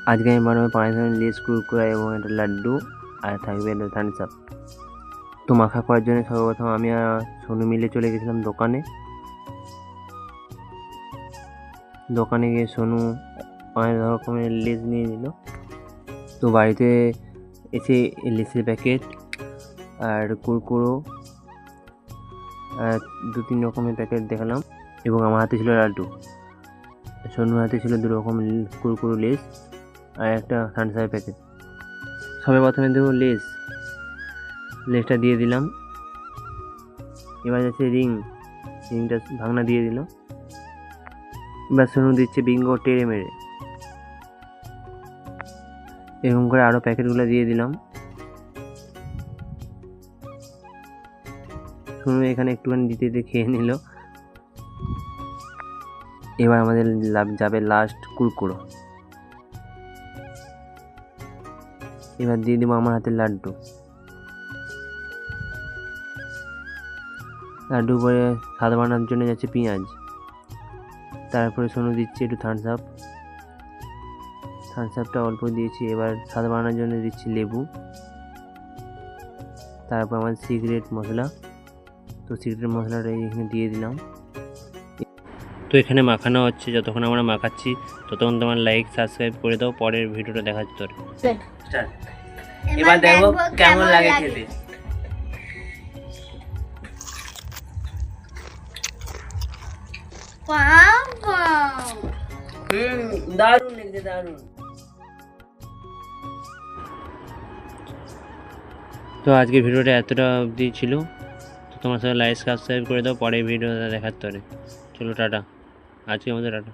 আজকে আমি বানাবো 5 ধরনের লেস কুরকুরা এবং একটা লাড্ডু, আর থাকবে একটা থামস আপ। তো মাখা করার জন্য সর্বপ্রথম আমি আর সোনু মিলে চলে গেছিলাম দোকানে গিয়ে সোনু অনেক রকমের লেস নিয়ে নিল। তো বাড়িতে এসে লেসের প্যাকেট আর কুরকুরো আর 2-3 রকমের প্যাকেট দেখালাম, এবং আমার হাতে ছিল লাড্ডু। সোনুর হাতে ছিল 2 রকম কুরকুরো লেস আর একটা থামস আপের প্যাকেট। সবে প্রথমে দেবো লেসটা দিয়ে দিলাম। এবার যাচ্ছে রিংটা ভাঙনা দিয়ে দিল। এবার সোনু দিচ্ছে বিঙ্গো টেরে মেরে। এরকম করে আরও প্যাকেটগুলো দিয়ে দিলাম। সোনু এখানে একটুখানি দিতে খেয়ে নিল। এবার আমাদের যাবে লাস্ট কুরকুরো। এবার দিয়ে দেবো আমার হাতে লাড্ডু পরে স্বাদ বানানোর জন্য যাচ্ছে পেঁয়াজ। তারপরে সোনু দিচ্ছে একটু থামস আপটা অল্প দিয়েছি। এবার স্বাদ বানানোর জন্য দিচ্ছি লেবু। তারপর আমার সিক্রেট মশলা, তো সিক্রেট মশলাটা এখানে দিয়ে দিলাম। তো এখানে মাখানো হচ্ছে, যতক্ষণ আমরা মাখাচ্ছি ততক্ষণ তোমার লাইক সাবস্ক্রাইব করে দাও, পরের ভিডিওটা দেখার তোর। এবার দেখো কেমন লাগে খেতে। দারুণ লাগছে, দারুণ। তো আজকের ভিডিওটা এতটা অবধি ছিল। তো তোমার সাথে লাইক সাবস্ক্রাইব করে দাও, পরের ভিডিওটা দেখার তোরে। চলো টাটা, আজকের মতো টাটা।